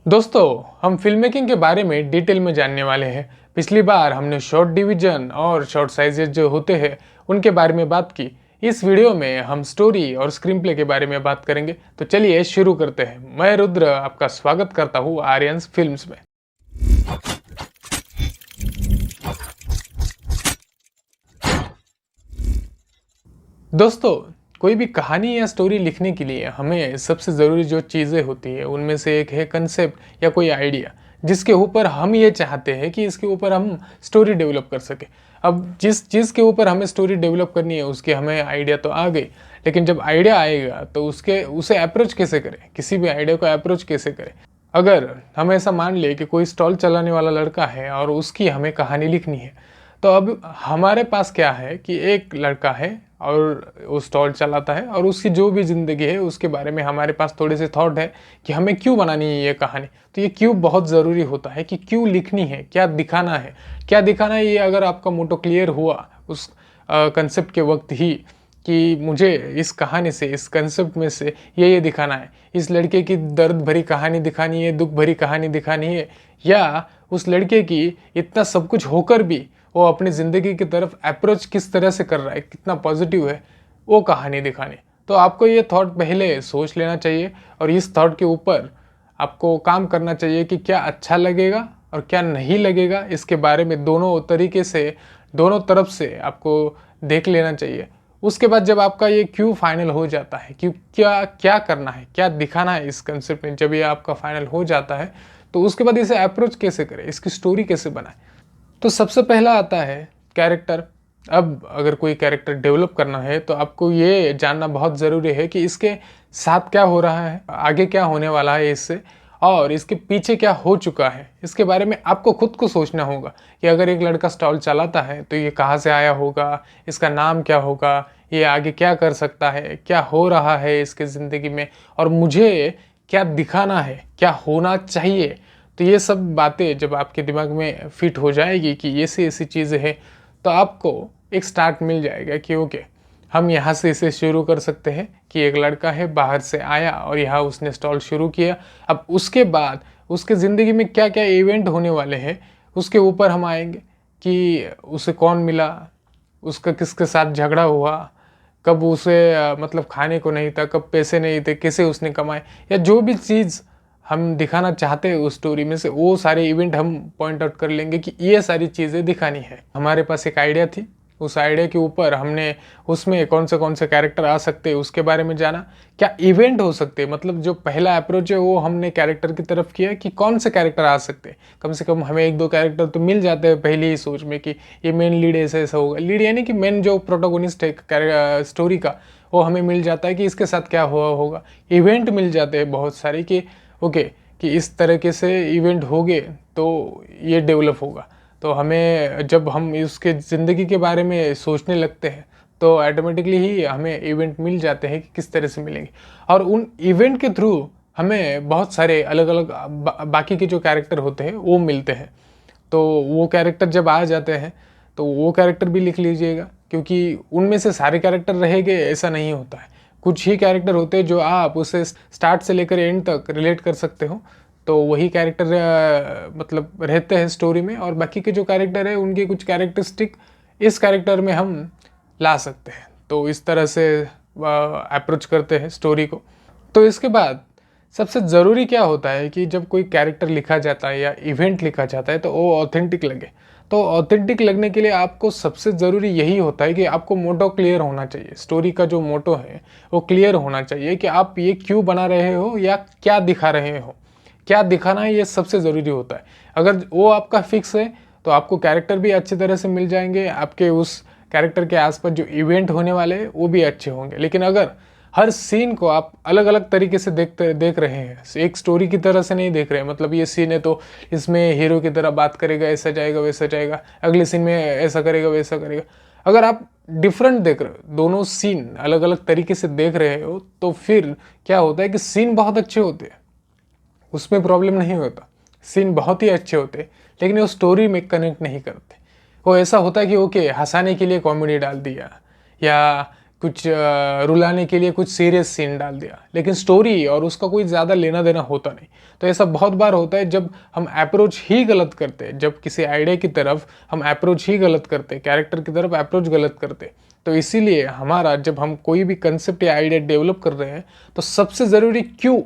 दोस्तों, हम film making के बारे में डिटेल में जानने वाले हैं। पिछली बार हमने शॉर्ट डिवीजन और शॉर्ट साइजेस जो होते हैं उनके बारे में बात की। इस वीडियो में हम स्टोरी और स्क्रीन प्ले के बारे में बात करेंगे। तो चलिए शुरू करते हैं। मैं रुद्र आपका स्वागत करता हूँ आर्यंस फिल्म्स में। दोस्तों, कोई भी कहानी या स्टोरी लिखने के लिए हमें सबसे ज़रूरी जो चीज़ें होती है उनमें से एक है कंसेप्ट या कोई आइडिया, जिसके ऊपर हम ये चाहते हैं कि इसके ऊपर हम स्टोरी डेवलप कर सकें। अब जिस चीज़ के ऊपर हमें स्टोरी डेवलप करनी है उसके हमें आइडिया तो आ गई, लेकिन जब आइडिया आएगा तो उसे अप्रोच कैसे करें, किसी भी आइडिया को अप्रोच कैसे करें। अगर हम ऐसा मान ले कि कोई स्टॉल चलाने वाला लड़का है और उसकी हमें कहानी लिखनी है, तो अब हमारे पास क्या है कि एक लड़का है और वो स्टॉल चलाता है और उसकी जो भी ज़िंदगी है उसके बारे में हमारे पास थोड़े से थॉट है कि हमें क्यों बनानी है ये कहानी। तो ये क्यों बहुत ज़रूरी होता है कि क्यों लिखनी है, क्या दिखाना है, क्या दिखाना है। ये अगर आपका मोटो क्लियर हुआ उस कंसेप्ट के वक्त ही कि मुझे इस कहानी से, इस कंसेप्ट में से ये दिखाना है, इस लड़के की दर्द भरी कहानी दिखानी है, दुख भरी कहानी दिखानी है, या उस लड़के की इतना सब कुछ होकर भी वो अपनी ज़िंदगी की तरफ अप्रोच किस तरह से कर रहा है, कितना पॉजिटिव है, वो कहानी दिखानी। तो आपको ये थॉट पहले सोच लेना चाहिए और इस थॉट के ऊपर आपको काम करना चाहिए कि क्या अच्छा लगेगा और क्या नहीं लगेगा। इसके बारे में दोनों तरीके से, दोनों तरफ से आपको देख लेना चाहिए। उसके बाद जब आपका ये क्यों फाइनल हो जाता है कि क्या क्या करना है, क्या दिखाना है इस कंसेप्ट में, जब ये आपका फाइनल हो जाता है तो उसके बाद इसे अप्रोच कैसे करें, इसकी स्टोरी कैसे बनाएं। तो सबसे पहला आता है कैरेक्टर। अब अगर कोई कैरेक्टर डेवलप करना है तो आपको ये जानना बहुत ज़रूरी है कि इसके साथ क्या हो रहा है, आगे क्या होने वाला है इससे, और इसके पीछे क्या हो चुका है। इसके बारे में आपको खुद को सोचना होगा कि अगर एक लड़का स्टॉल चलाता है तो ये कहाँ से आया होगा, इसका नाम क्या होगा, ये आगे क्या कर सकता है, क्या हो रहा है इसके ज़िंदगी में, और मुझे क्या दिखाना है, क्या होना चाहिए। तो ये सब बातें जब आपके दिमाग में फिट हो जाएगी कि ये ऐसी ऐसी चीज़ें हैं, तो आपको एक स्टार्ट मिल जाएगा कि ओके, हम यहाँ से इसे शुरू कर सकते हैं कि एक लड़का है, बाहर से आया और यहाँ उसने स्टॉल शुरू किया। अब उसके बाद उसके ज़िंदगी में क्या क्या इवेंट होने वाले हैं उसके ऊपर हम आएंगे कि उसे कौन मिला, उसका किसके साथ झगड़ा हुआ, कब उसे मतलब खाने को नहीं था, कब पैसे नहीं थे, कैसे उसने कमाए, या जो भी चीज़ हम दिखाना चाहते हैं उस स्टोरी में से वो सारे इवेंट हम पॉइंट आउट कर लेंगे कि ये सारी चीज़ें दिखानी है। हमारे पास एक आइडिया थी, उस आइडिया के ऊपर हमने उसमें कौन से कैरेक्टर आ सकते हैं उसके बारे में जाना, क्या इवेंट हो सकते हैं। मतलब जो पहला अप्रोच है वो हमने कैरेक्टर की तरफ किया कि कौन से कैरेक्टर आ सकते हैं। कम से कम हमें एक दो कैरेक्टर तो मिल जाते हैं पहली ही सोच में कि ये मेन लीड ऐसा ऐसा होगा। लीड यानी कि मेन जो प्रोटोगोनिस्ट है स्टोरी का, वो हमें मिल जाता है कि इसके साथ क्या हुआ होगा। इवेंट मिल जाते हैं बहुत सारे कि ओके, कि इस तरीके से इवेंट हो गए तो ये डेवलप होगा। तो हमें जब हम उसके ज़िंदगी के बारे में सोचने लगते हैं तो ऑटोमेटिकली ही हमें इवेंट मिल जाते हैं कि किस तरह से मिलेंगे, और उन इवेंट के थ्रू हमें बहुत सारे अलग अलग बाकी के जो कैरेक्टर होते हैं वो मिलते हैं। तो वो कैरेक्टर जब आ जाते हैं तो वो कैरेक्टर भी लिख लीजिएगा, क्योंकि उनमें से सारे कैरेक्टर रहेंगे ऐसा नहीं होता है। कुछ ही कैरेक्टर होते हैं जो आप उसे स्टार्ट से लेकर एंड तक रिलेट कर सकते हो, तो वही कैरेक्टर मतलब रहते हैं स्टोरी में, और बाकी के जो कैरेक्टर है उनके कुछ कैरेक्टरिस्टिक इस कैरेक्टर में हम ला सकते हैं। तो इस तरह से अप्रोच करते हैं स्टोरी को। तो इसके बाद सबसे ज़रूरी क्या होता है कि जब कोई कैरेक्टर लिखा जाता है या इवेंट लिखा जाता है तो वो ऑथेंटिक लगे। तो ऑथेंटिक लगने के लिए आपको सबसे ज़रूरी यही होता है कि आपको मोटो क्लियर होना चाहिए। स्टोरी का जो मोटो है वो क्लियर होना चाहिए कि आप ये क्यों बना रहे हो या क्या दिखा रहे हो, क्या दिखाना है, ये सबसे ज़रूरी होता है। अगर वो आपका फिक्स है तो आपको कैरेक्टर भी अच्छी तरह से मिल जाएंगे, आपके उस कैरेक्टर के आसपास जो इवेंट होने वाले हैं वो भी अच्छे होंगे। लेकिन अगर हर सीन को आप अलग अलग तरीके से देख रहे हैं, एक स्टोरी की तरह से नहीं देख रहे हैं, मतलब ये सीन है तो इसमें हीरो की तरह बात करेगा, ऐसा जाएगा वैसा जाएगा, अगले सीन में ऐसा करेगा वैसा करेगा। अगर आप डिफरेंट देख रहे हो, दोनों सीन अलग अलग तरीके से देख रहे हो, तो फिर क्या होता है कि सीन बहुत अच्छे होते हैं, उसमें प्रॉब्लम नहीं होता। सीन बहुत ही अच्छे होते हैं लेकिन वो स्टोरी में कनेक्ट नहीं करते। वो ऐसा होता है कि ओके, हंसाने के लिए कॉमेडी डाल दिया, या कुछ रुलाने के लिए कुछ सीरियस सीन डाल दिया, लेकिन स्टोरी और उसका कोई ज़्यादा लेना देना होता नहीं। तो ऐसा बहुत बार होता है जब हम अप्रोच ही गलत करते हैं, जब किसी आइडिया की तरफ हम अप्रोच ही गलत करते, कैरेक्टर की तरफ अप्रोच गलत करते। तो इसीलिए हमारा जब हम कोई भी कंसेप्ट या आइडिया डेवलप कर रहे हैं तो सबसे ज़रूरी क्यों,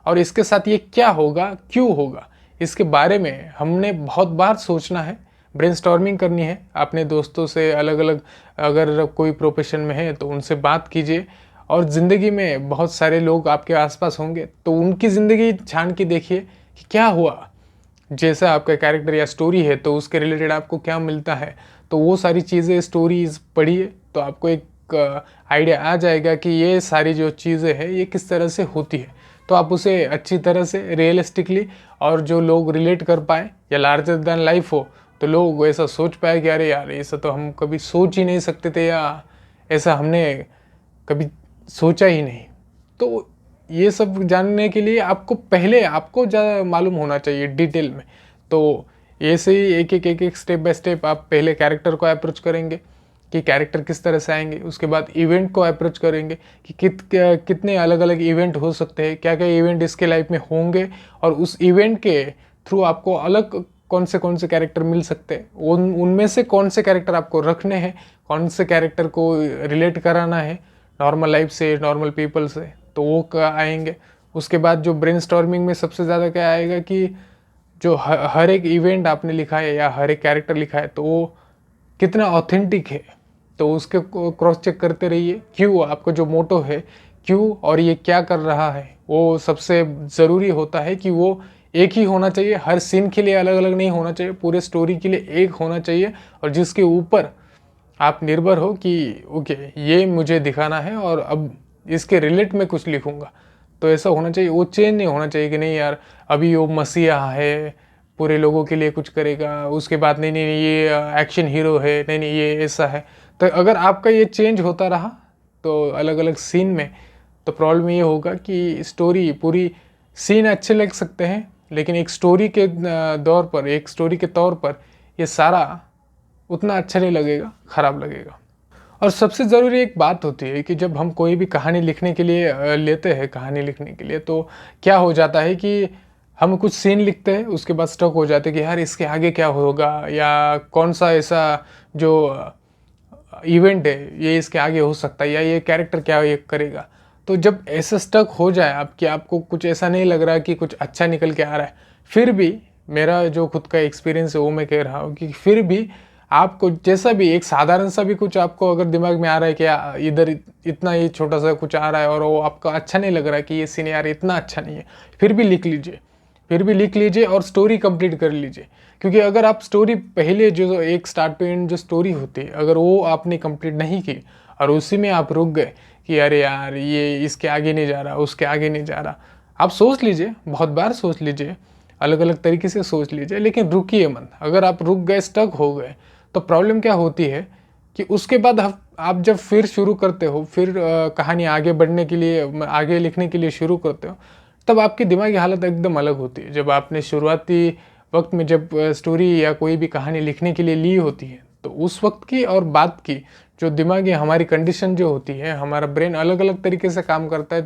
और इसके साथ ये क्या होगा, क्यों होगा, इसके बारे में हमने बहुत बार सोचना है, ब्रेनस्टॉर्मिंग करनी है। अपने दोस्तों से अलग अलग, अगर कोई प्रोफेशन में है तो उनसे बात कीजिए, और ज़िंदगी में बहुत सारे लोग आपके आसपास होंगे तो उनकी ज़िंदगी छान के देखिए कि क्या हुआ, जैसा आपका कैरेक्टर या स्टोरी है तो उसके रिलेटेड आपको क्या मिलता है। तो वो सारी चीज़ें, स्टोरीज पढ़िए तो आपको एक आइडिया आ जाएगा कि ये सारी जो चीज़ें हैं ये किस तरह से होती है। तो आप उसे अच्छी तरह से रियलिस्टिकली, और जो लोग रिलेट कर पाए या लार्जर दैन लाइफ हो तो लोग ऐसा सोच पाए कि अरे यार ऐसा तो हम कभी सोच ही नहीं सकते थे, या ऐसा हमने कभी सोचा ही नहीं। तो ये सब जानने के लिए आपको पहले आपको ज़्यादा मालूम होना चाहिए डिटेल में। तो ऐसे ही एक एक स्टेप बाय स्टेप आप पहले कैरेक्टर को अप्रोच करेंगे कि कैरेक्टर किस तरह से आएंगे, उसके बाद इवेंट को अप्रोच करेंगे कि कितने अलग अलग इवेंट हो सकते हैं, क्या क्या इवेंट इसके लाइफ में होंगे, और उस इवेंट के थ्रू आपको अलग कौन से कैरेक्टर मिल सकते हैं, उनमें से कौन से कैरेक्टर आपको रखने हैं, कौन से कैरेक्टर को रिलेट कराना है नॉर्मल लाइफ से, नॉर्मल पीपल से, तो वो क्या आएंगे। उसके बाद जो ब्रेनस्टॉर्मिंग में सबसे ज़्यादा क्या आएगा कि जो हर एक इवेंट आपने लिखा है या हर एक कैरेक्टर लिखा है तो वो कितना ऑथेंटिक है, तो उसके क्रॉस चेक करते रहिए। क्यों, आपका जो मोटो है क्यों और ये क्या कर रहा है, वो सबसे ज़रूरी होता है कि वो एक ही होना चाहिए, हर सीन के लिए अलग अलग नहीं होना चाहिए, पूरे स्टोरी के लिए एक होना चाहिए, और जिसके ऊपर आप निर्भर हो कि ओके ये मुझे दिखाना है और अब इसके रिलेट में कुछ लिखूंगा। तो ऐसा होना चाहिए, वो चेंज नहीं होना चाहिए कि नहीं यार अभी वो मसीहा है, पूरे लोगों के लिए कुछ करेगा, उसके बाद नहीं नहीं नहीं, ये एक्शन हीरो है, नहीं नहीं ये ऐसा है। तो अगर आपका ये चेंज होता रहा तो अलग अलग सीन में, तो प्रॉब्लम ये होगा कि स्टोरी पूरी, सीन अच्छे लग सकते हैं लेकिन एक स्टोरी के दौर पर, एक स्टोरी के तौर पर ये सारा उतना अच्छा नहीं लगेगा, ख़राब लगेगा। और सबसे ज़रूरी एक बात होती है कि जब हम कोई भी कहानी लिखने के लिए लेते हैं, कहानी लिखने के लिए, तो क्या हो जाता है कि हम कुछ सीन लिखते हैं उसके बाद स्टक हो जाते हैं कि यार इसके आगे क्या होगा, या कौन सा ऐसा जो इवेंट है ये इसके आगे हो सकता है, या ये कैरेक्टर क्या ये करेगा। तो जब ऐसा स्टक हो जाए आपकी, आपको कुछ ऐसा नहीं लग रहा कि कुछ अच्छा निकल के आ रहा है, फिर भी मेरा जो खुद का एक्सपीरियंस है वो मैं कह रहा हूँ कि फिर भी आपको जैसा भी एक साधारण सा भी कुछ आपको अगर दिमाग में आ रहा है कि इधर इतना ये छोटा सा कुछ आ रहा है और वो आपका अच्छा नहीं लग रहा है कि ये सीन यार इतना अच्छा नहीं है, फिर भी लिख लीजिए, फिर भी लिख लीजिए और स्टोरी कंप्लीट कर लीजिए। क्योंकि अगर आप स्टोरी पहले जो एक स्टार्ट टू एंड जो स्टोरी होती है अगर वो आपने कंप्लीट नहीं की और उसी में आप रुक गए कि अरे यार ये इसके आगे नहीं जा रहा, उसके आगे नहीं जा रहा, आप सोच लीजिए, बहुत बार सोच लीजिए, अलग अलग तरीके से सोच लीजिए, लेकिन रुकिए मत। अगर आप रुक गए, स्टक हो गए, तो प्रॉब्लम क्या होती है कि उसके बाद आप जब फिर शुरू करते हो, फिर कहानी आगे बढ़ने के लिए, आगे लिखने के लिए शुरू करते हो, तब आपकी दिमागी हालत एकदम अलग होती है। जब आपने शुरुआती वक्त में जब स्टोरी या कोई भी कहानी लिखने के लिए ली होती है तो उस वक्त की और बाद की जो दिमागी हमारी कंडीशन जो होती है, हमारा ब्रेन अलग अलग तरीके से काम करता है,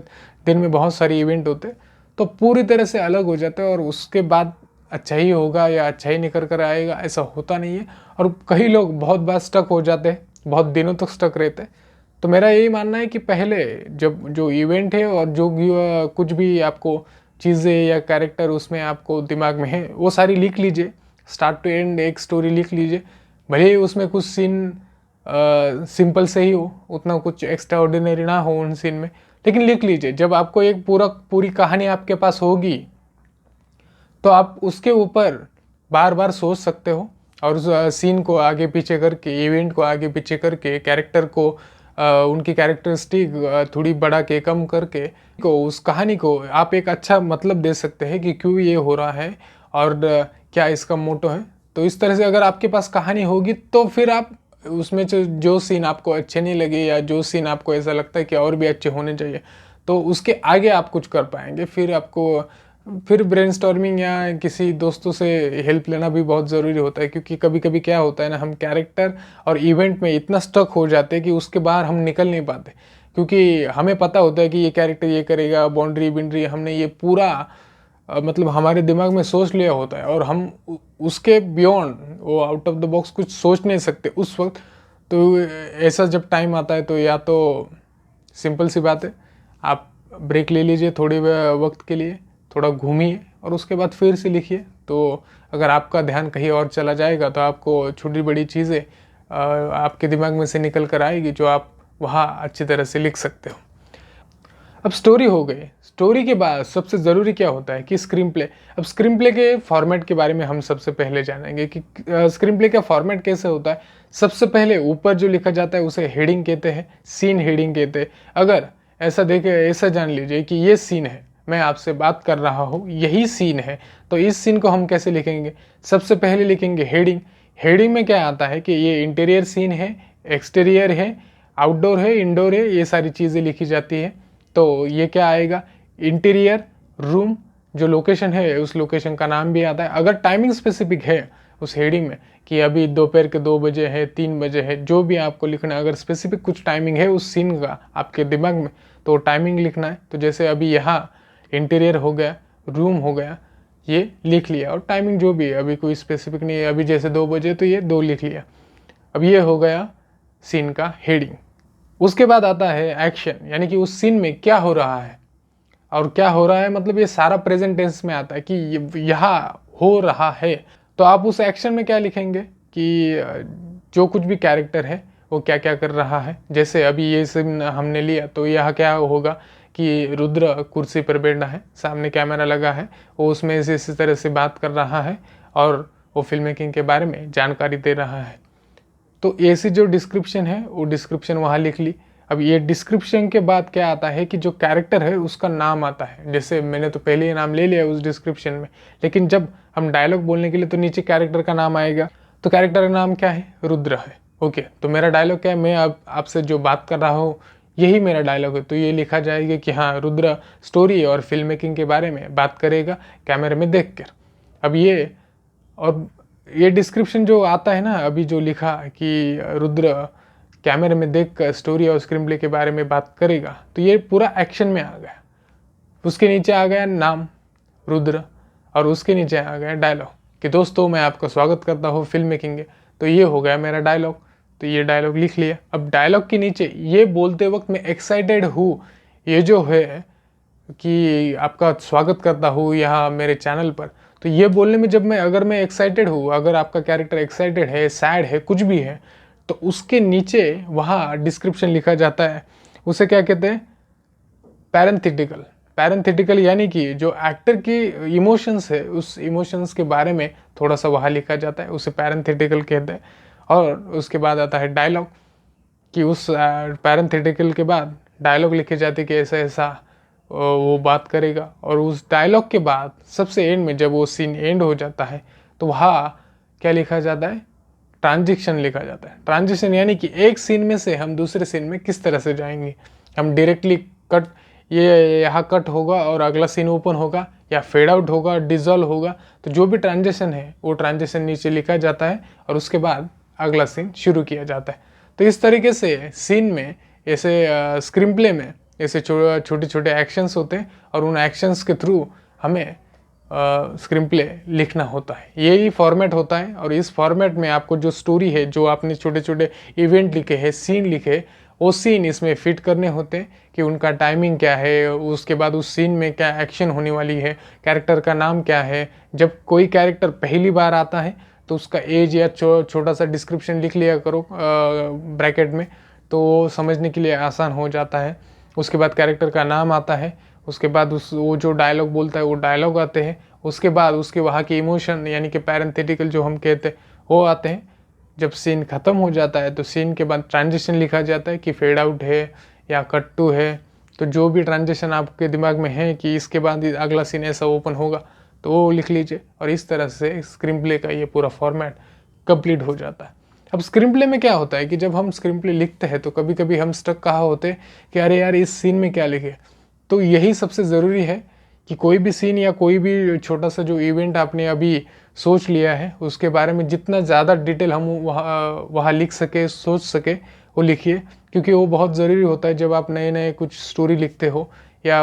दिन में बहुत सारे इवेंट होते हैं, तो पूरी तरह से अलग हो जाता है। और उसके बाद अच्छा ही होगा या अच्छा ही निकल कर आएगा ऐसा होता नहीं है। और कई लोग बहुत बार स्टक हो जाते हैं, बहुत दिनों तक स्टक रहते हैं। तो मेरा यही मानना है कि पहले जब जो इवेंट है और जो भी कुछ भी आपको चीज़ें या कैरेक्टर उसमें आपको दिमाग में है वो सारी लिख लीजिए, स्टार्ट टू एंड एक स्टोरी लिख लीजिए। भले ही उसमें कुछ सीन सिंपल से ही हो, उतना कुछ एक्स्ट्रा ऑर्डिनरी ना हो उन सीन में, लेकिन लिख लीजिए। जब आपको एक पूरी कहानी आपके पास होगी तो आप उसके ऊपर बार बार सोच सकते हो, और उस सीन को आगे पीछे करके, इवेंट को आगे पीछे करके, कैरेक्टर को उनकी कैरेक्टरिस्टिक थोड़ी बढ़ा के, कम करके को उस कहानी को आप एक अच्छा मतलब दे सकते हैं कि क्यों ये हो रहा है और क्या इसका मोटो है। तो इस तरह से अगर आपके पास कहानी होगी तो फिर आप उसमें जो सीन आपको अच्छे नहीं लगे या जो सीन आपको ऐसा लगता है कि और भी अच्छे होने चाहिए, तो उसके आगे आप कुछ कर पाएंगे। फिर आपको फिर ब्रेनस्टॉर्मिंग या किसी दोस्तों से हेल्प लेना भी बहुत ज़रूरी होता है, क्योंकि कभी कभी क्या होता है ना, हम कैरेक्टर और इवेंट में इतना स्टक हो जाते हैं कि उसके बाहर हम निकल नहीं पाते, क्योंकि हमें पता होता है कि ये कैरेक्टर ये करेगा, बाउंड्री बिंड्री हमने ये पूरा मतलब हमारे दिमाग में सोच लिया होता है, और हम उसके बियॉन्ड वो आउट ऑफ द बॉक्स कुछ सोच नहीं सकते उस वक्त। तो ऐसा जब टाइम आता है तो या तो सिंपल सी बात है, आप ब्रेक ले लीजिए थोड़े वक्त के लिए, थोड़ा घूमिए और उसके बाद फिर से लिखिए। तो अगर आपका ध्यान कहीं और चला जाएगा तो आपको छोटी बड़ी चीज़ें आपके दिमाग में से निकल कर आएगी, जो आप वहाँ अच्छी तरह से लिख सकते हो। अब स्टोरी हो गई। स्टोरी के बाद सबसे ज़रूरी क्या होता है कि स्क्रीन प्ले। अब स्क्रीन प्ले के फॉर्मेट के बारे में हम सबसे पहले जानेंगे कि स्क्रीन प्ले का फॉर्मेट कैसे होता है। सबसे पहले ऊपर जो लिखा जाता है उसे हेडिंग कहते हैं, सीन हेडिंग कहते हैं। अगर ऐसा जान लीजिए कि ये सीन है, मैं आपसे बात कर रहा हूँ, यही सीन है, तो इस सीन को हम कैसे लिखेंगे? सबसे पहले लिखेंगे हेडिंग। हेडिंग में क्या आता है कि ये इंटीरियर सीन है, एक्सटीरियर है, आउटडोर है, इंडोर है, ये सारी चीज़ें लिखी जाती है। तो ये क्या आएगा? इंटीरियर रूम, जो लोकेशन है उस लोकेशन का नाम भी आता है। अगर टाइमिंग स्पेसिफिक है उस हेडिंग में कि अभी दोपहर के 2 बजे है, 3 बजे है, जो भी आपको लिखना है, अगर स्पेसिफिक कुछ टाइमिंग है उस सीन का आपके दिमाग में, तो टाइमिंग लिखना है। तो जैसे अभी यहाँ इंटीरियर हो गया, रूम हो गया, ये लिख लिया, और टाइमिंग जो भी है अभी कोई स्पेसिफिक नहीं है, अभी जैसे 2 बजे तो ये 2 लिख लिया। अब ये हो गया सीन का हेडिंग। उसके बाद आता है एक्शन, यानी कि उस सीन में क्या हो रहा है, और क्या हो रहा है मतलब ये सारा प्रेजेंट टेंस में आता है कि यहाँ हो रहा है। तो आप उस एक्शन में क्या लिखेंगे कि जो कुछ भी कैरेक्टर है वो क्या क्या कर रहा है। जैसे अभी ये सीन हमने लिया तो यहाँ क्या होगा कि रुद्र कुर्सी पर बैठा है, सामने कैमरा लगा है, वो उसमें इसी तरह से बात कर रहा है और वो फिल्म मेकिंग के बारे में जानकारी दे रहा है। तो ऐसी जो डिस्क्रिप्शन है वो डिस्क्रिप्शन वहाँ लिख ली। अब ये डिस्क्रिप्शन के बाद क्या आता है कि जो कैरेक्टर है उसका नाम आता है। जैसे मैंने तो पहले ही नाम ले लिया उस डिस्क्रिप्शन में, लेकिन जब हम डायलॉग बोलने के लिए तो नीचे कैरेक्टर का नाम आएगा। तो कैरेक्टर का नाम क्या है? रुद्र है। ओके, तो मेरा डायलॉग क्या है? मैं अब आपसे जो बात कर रहा हूँ यही मेरा डायलॉग है। तो ये लिखा जाएगा कि हाँ, रुद्र स्टोरी और फिल्म मेकिंग के बारे में बात करेगा कैमरे में देख कर। अब ये डिस्क्रिप्शन जो आता है ना, अभी जो लिखा कि रुद्र कैमरे में देख कर स्टोरी और स्क्रीन प्ले के बारे में बात करेगा, तो ये पूरा एक्शन में आ गया। उसके नीचे आ गया नाम रुद्र, और उसके नीचे आ गया डायलॉग कि दोस्तों मैं आपका स्वागत करता हूँ फिल्म मेकिंग के। तो ये हो गया मेरा डायलॉग। तो ये डायलॉग लिख लिया। अब डायलॉग के नीचे ये बोलते वक्त मैं एक्साइटेड हूँ, ये जो है कि आपका स्वागत करता हूँ यहाँ मेरे चैनल पर, तो ये बोलने में जब अगर मैं एक्साइटेड हूँ, अगर आपका कैरेक्टर एक्साइटेड है, सैड है, कुछ भी है, तो उसके नीचे वहाँ डिस्क्रिप्शन लिखा जाता है। उसे क्या कहते हैं? पैरेंथेटिकल। पैरेंथेटिकल यानी कि जो एक्टर की इमोशंस है उस इमोशंस के बारे में थोड़ा सा वहाँ लिखा जाता है, उसे पैरेंथेटिकल कहते हैं। और उसके बाद आता है डायलॉग, कि उस पैरेंथेटिकल के बाद डायलॉग लिखे जाते कि ऐसा ऐसा वो बात करेगा। और उस डायलॉग के बाद सबसे एंड में जब वो सीन एंड हो जाता है तो वहाँ क्या लिखा जाता है? ट्रांजिशन लिखा जाता है। ट्रांजिशन यानी कि एक सीन में से हम दूसरे सीन में किस तरह से जाएंगे। हम डायरेक्टली कट, ये यहाँ कट होगा और अगला सीन ओपन होगा, या फेड आउट होगा, डिजॉल्व होगा। तो जो भी ट्रांजिशन है वो ट्रांजिशन नीचे लिखा जाता है और उसके बाद अगला सीन शुरू किया जाता है। तो इस तरीके से सीन में ऐसे स्क्रीन प्ले में ऐसे छोटे छोटे एक्शंस होते हैं, और उन एक्शंस के थ्रू हमें स्क्रीन प्ले लिखना होता है। यही फॉर्मेट होता है, और इस फॉर्मेट में आपको जो स्टोरी है, जो आपने छोटे छोटे इवेंट लिखे हैं, सीन लिखे, वो सीन इसमें फिट करने होते हैं कि उनका टाइमिंग क्या है, उसके बाद उस सीन में क्या एक्शन होने वाली है, कैरेक्टर का नाम क्या है। जब कोई कैरेक्टर पहली बार आता है तो उसका एज या छोटा सा डिस्क्रिप्शन लिख लिया करो ब्रैकेट में, तो समझने के लिए आसान हो जाता है। उसके बाद कैरेक्टर का नाम आता है, उसके बाद वो जो डायलॉग बोलता है वो डायलॉग आते हैं, उसके बाद उसके वहाँ के इमोशन यानी कि पैरेंथेटिकल जो हम कहते हैं वो आते हैं। जब सीन ख़त्म हो जाता है तो सीन के बाद ट्रांजिशन लिखा जाता है कि फेड आउट है या कट टू है। तो जो भी ट्रांजिशन आपके दिमाग में है कि इसके बाद अगला सीन ऐसा ओपन होगा, तो वो लिख लीजिए। और इस तरह से स्क्रीन प्ले का ये पूरा फॉर्मेट कंप्लीट हो जाता है। अब स्क्रीन प्ले में क्या होता है कि जब हम स्क्रीन प्ले लिखते हैं तो कभी कभी हम स्टक कहाँ होते हैं कि अरे यार इस सीन में क्या लिखे। तो यही सबसे ज़रूरी है कि कोई भी सीन या कोई भी छोटा सा जो इवेंट आपने अभी सोच लिया है उसके बारे में जितना ज़्यादा डिटेल हम वहाँ लिख सके, सोच सके, वो लिखिए, क्योंकि वो बहुत ज़रूरी होता है जब आप नए नए कुछ स्टोरी लिखते हो या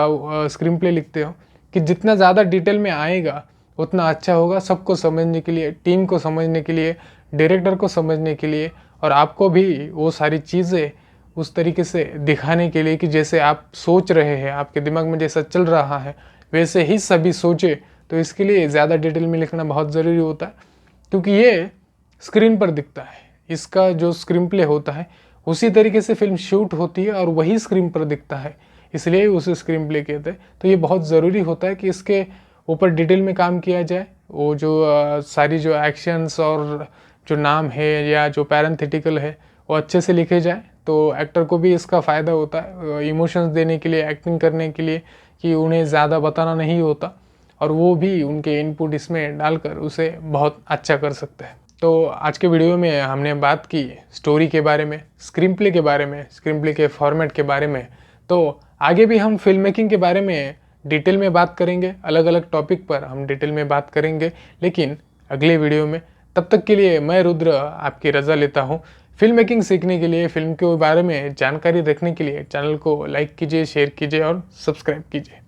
स्क्रीन प्ले लिखते हो, कि जितना ज़्यादा डिटेल में आएगा उतना अच्छा होगा सबको समझने के लिए, टीम को समझने के लिए, डायरेक्टर को समझने के लिए, और आपको भी वो सारी चीज़ें उस तरीके से दिखाने के लिए कि जैसे आप सोच रहे हैं, आपके दिमाग में जैसा चल रहा है वैसे ही सभी सोचे। तो इसके लिए ज़्यादा डिटेल में लिखना बहुत ज़रूरी होता है, क्योंकि ये स्क्रीन पर दिखता है, इसका जो स्क्रीन प्ले होता है उसी तरीके से फिल्म शूट होती है और वही स्क्रीन पर दिखता है, इसलिए उसे स्क्रीन प्ले कहते हैं। तो ये बहुत ज़रूरी होता है कि इसके ऊपर डिटेल में काम किया जाए, वो जो सारी जो एक्शंस और जो नाम है या जो पैरेंथेटिकल है वो अच्छे से लिखे जाए, तो एक्टर को भी इसका फ़ायदा होता है इमोशंस देने के लिए, एक्टिंग करने के लिए, कि उन्हें ज़्यादा बताना नहीं होता और वो भी उनके इनपुट इसमें डालकर उसे बहुत अच्छा कर सकते हैं। तो आज के वीडियो में हमने बात की स्टोरी के बारे में, स्क्रीन प्ले के बारे में, स्क्रीन प्ले के फॉर्मेट के बारे में। तो आगे भी हम फिल्म मेकिंग के बारे में डिटेल में बात करेंगे, अलग अलग टॉपिक पर हम डिटेल में बात करेंगे, लेकिन अगले वीडियो में। तब तक के लिए मैं रुद्र आपकी रज़ा लेता हूँ। फिल्म मेकिंग सीखने के लिए, फिल्म के बारे में जानकारी रखने के लिए चैनल को लाइक कीजिए, शेयर कीजिए और सब्सक्राइब कीजिए।